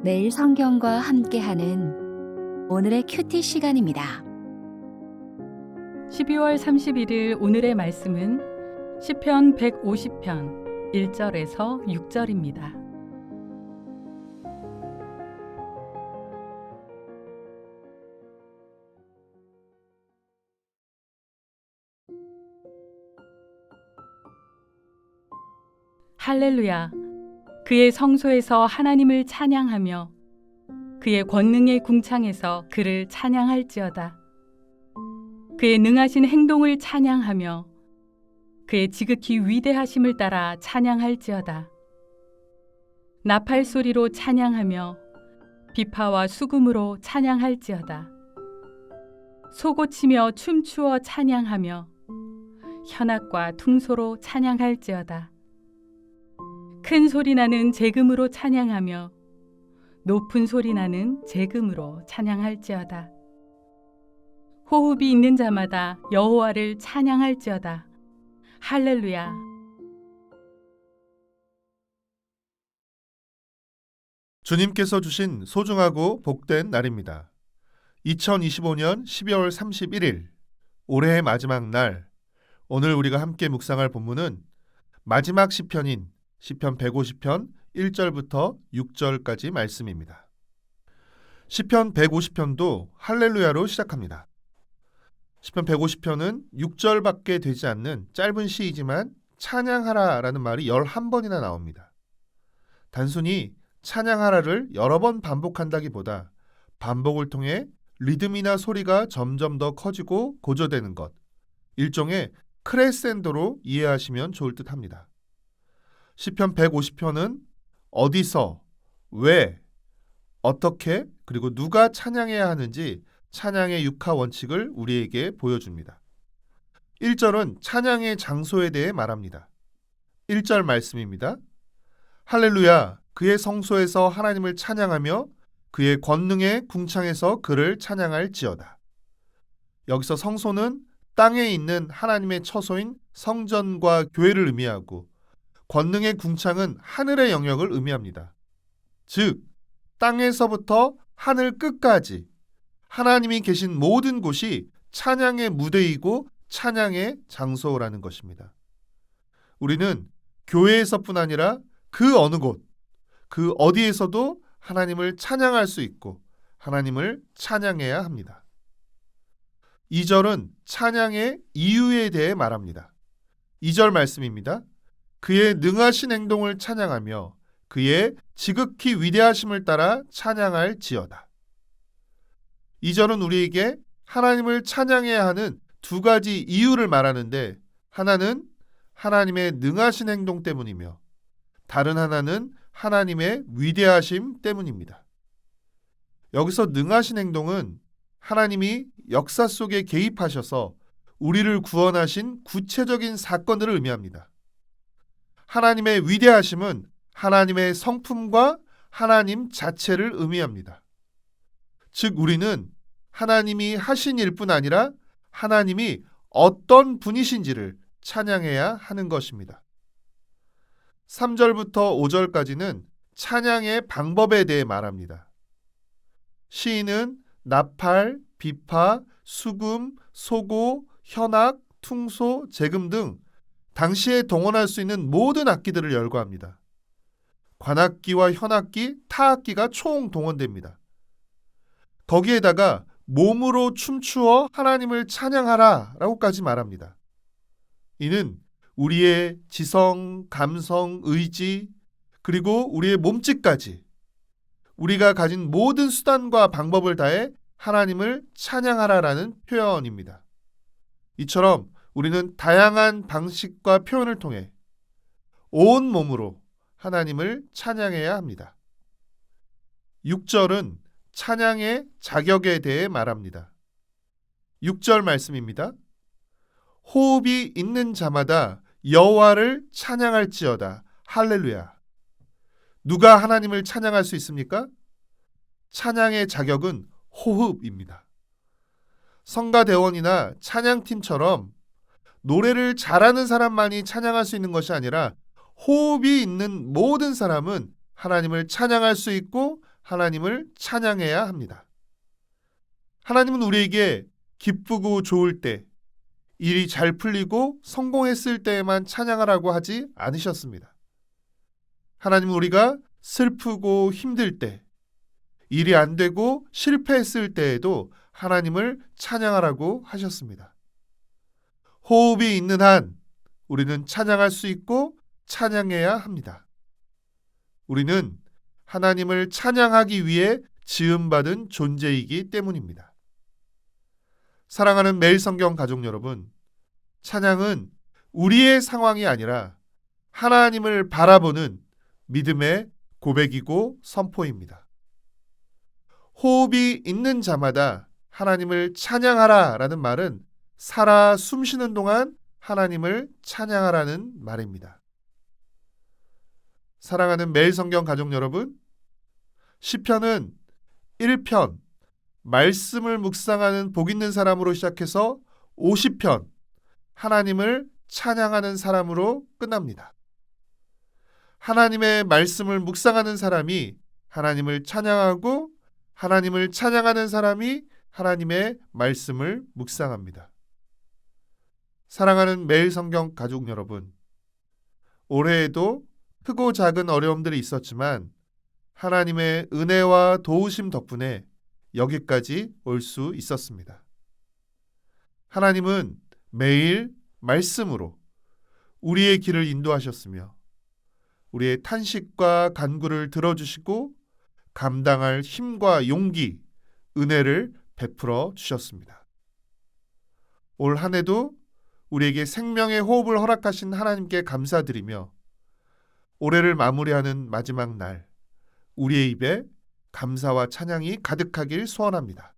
매일 성경과 함께하는 오늘의 큐티 시간입니다. 12월 31일 오늘의 말씀은 시편 150편 1절에서 6절입니다. 할렐루야! 그의 성소에서 하나님을 찬양하며 그의 권능의 궁창에서 그를 찬양할지어다. 그의 능하신 행동을 찬양하며 그의 지극히 위대하심을 따라 찬양할지어다. 나팔 소리로 찬양하며 비파와 수금으로 찬양할지어다. 소고치며 춤추어 찬양하며 현악과 퉁소로 찬양할지어다. 큰 소리 나는 제금으로 찬양하며 높은 소리 나는 제금으로 찬양할지어다. 호흡이 있는 자마다 여호와를 찬양할지어다. 할렐루야. 주님께서 주신 소중하고 복된 날입니다. 2025년 12월 31일, 올해의 마지막 날, 오늘 우리가 함께 묵상할 본문은 마지막 시편인 시편 150편 1절부터 6절까지 말씀입니다. 시편 150편도 할렐루야로 시작합니다. 시편 150편은 6절밖에 되지 않는 짧은 시이지만 찬양하라라는 말이 11번이나 나옵니다. 단순히 찬양하라를 여러 번 반복한다기보다 반복을 통해 리듬이나 소리가 점점 더 커지고 고조되는 것, 일종의 크레센도로 이해하시면 좋을 듯합니다. 시편 150편은 어디서, 왜, 어떻게, 그리고 누가 찬양해야 하는지 찬양의 육하 원칙을 우리에게 보여줍니다. 1절은 찬양의 장소에 대해 말합니다. 1절 말씀입니다. 할렐루야, 그의 성소에서 하나님을 찬양하며 그의 권능의 궁창에서 그를 찬양할지어다. 여기서 성소는 땅에 있는 하나님의 처소인 성전과 교회를 의미하고 권능의 궁창은 하늘의 영역을 의미합니다. 즉, 땅에서부터 하늘 끝까지 하나님이 계신 모든 곳이 찬양의 무대이고 찬양의 장소라는 것입니다. 우리는 교회에서뿐 아니라 그 어느 곳, 그 어디에서도 하나님을 찬양할 수 있고 하나님을 찬양해야 합니다. 2절은 찬양의 이유에 대해 말합니다. 2절 말씀입니다. 그의 능하신 행동을 찬양하며 그의 지극히 위대하심을 따라 찬양할지어다. 2절은 우리에게 하나님을 찬양해야 하는 두 가지 이유를 말하는데, 하나는 하나님의 능하신 행동 때문이며 다른 하나는 하나님의 위대하심 때문입니다. 여기서 능하신 행동은 하나님이 역사 속에 개입하셔서 우리를 구원하신 구체적인 사건들을 의미합니다. 하나님의 위대하심은 하나님의 성품과 하나님 자체를 의미합니다. 즉, 우리는 하나님이 하신 일뿐 아니라 하나님이 어떤 분이신지를 찬양해야 하는 것입니다. 3절부터 5절까지는 찬양의 방법에 대해 말합니다. 시인은 나팔, 비파, 수금, 소고, 현악, 퉁소, 제금 등 당시에 동원할 수 있는 모든 악기들을 열거합니다. 관악기와 현악기, 타악기가 총 동원됩니다. 거기에다가 몸으로 춤추어 하나님을 찬양하라 라고까지 말합니다. 이는 우리의 지성, 감성, 의지, 그리고 우리의 몸짓까지 우리가 가진 모든 수단과 방법을 다해 하나님을 찬양하라라는 표현입니다. 이처럼 우리는 다양한 방식과 표현을 통해 온 몸으로 하나님을 찬양해야 합니다. 6절은 찬양의 자격에 대해 말합니다. 6절 말씀입니다. 호흡이 있는 자마다 여호와를 찬양할지어다. 할렐루야. 누가 하나님을 찬양할 수 있습니까? 찬양의 자격은 호흡입니다. 성가대원이나 찬양팀처럼 노래를 잘하는 사람만이 찬양할 수 있는 것이 아니라 호흡이 있는 모든 사람은 하나님을 찬양할 수 있고 하나님을 찬양해야 합니다. 하나님은 우리에게 기쁘고 좋을 때, 일이 잘 풀리고 성공했을 때에만 찬양하라고 하지 않으셨습니다. 하나님은 우리가 슬프고 힘들 때, 일이 안 되고 실패했을 때에도 하나님을 찬양하라고 하셨습니다. 호흡이 있는 한 우리는 찬양할 수 있고 찬양해야 합니다. 우리는 하나님을 찬양하기 위해 지음받은 존재이기 때문입니다. 사랑하는 매일 성경 가족 여러분, 찬양은 우리의 상황이 아니라 하나님을 바라보는 믿음의 고백이고 선포입니다. 호흡이 있는 자마다 하나님을 찬양하라 라는 말은 살아 숨쉬는 동안 하나님을 찬양하라는 말입니다. 사랑하는 매일 성경 가족 여러분, 시편은 1편 말씀을 묵상하는 복 있는 사람으로 시작해서 50편 하나님을 찬양하는 사람으로 끝납니다. 하나님의 말씀을 묵상하는 사람이 하나님을 찬양하고 하나님을 찬양하는 사람이 하나님의 말씀을 묵상합니다. 사랑하는 매일 성경 가족 여러분, 올해에도 크고 작은 어려움들이 있었지만 하나님의 은혜와 도우심 덕분에 여기까지 올 수 있었습니다. 하나님은 매일 말씀으로 우리의 길을 인도하셨으며 우리의 탄식과 간구를 들어주시고 감당할 힘과 용기, 은혜를 베풀어 주셨습니다. 올 한 해도 우리에게 생명의 호흡을 허락하신 하나님께 감사드리며 올해를 마무리하는 마지막 날, 우리의 입에 감사와 찬양이 가득하길 소원합니다.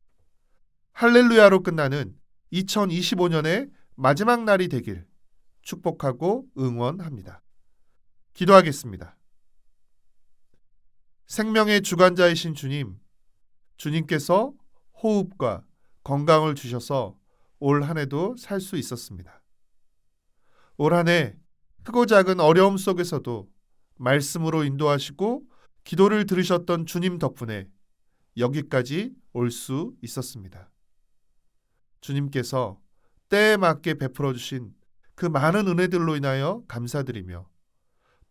할렐루야로 끝나는 2025년의 마지막 날이 되길 축복하고 응원합니다. 기도하겠습니다. 생명의 주관자이신 주님, 주님께서 호흡과 건강을 주셔서 올 한 해도 살 수 있었습니다. 올 한 해 크고 작은 어려움 속에서도 말씀으로 인도하시고 기도를 들으셨던 주님 덕분에 여기까지 올 수 있었습니다. 주님께서 때에 맞게 베풀어 주신 그 많은 은혜들로 인하여 감사드리며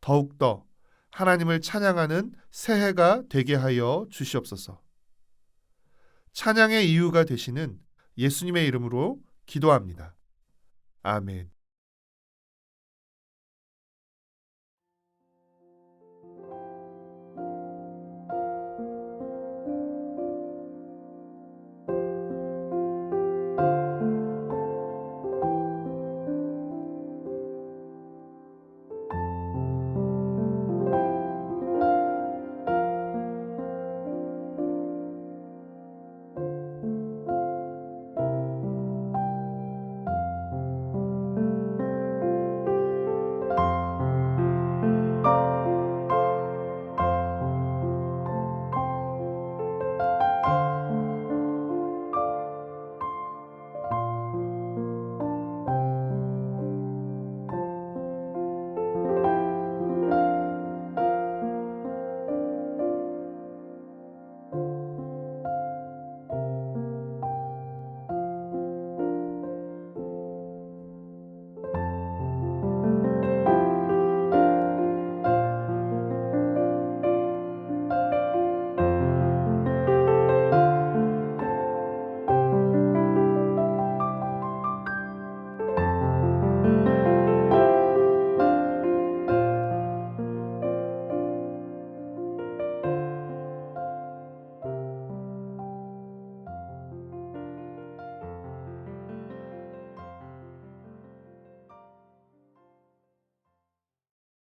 더욱더 하나님을 찬양하는 새해가 되게 하여 주시옵소서. 찬양의 이유가 되시는 예수님의 이름으로 기도합니다. 아멘.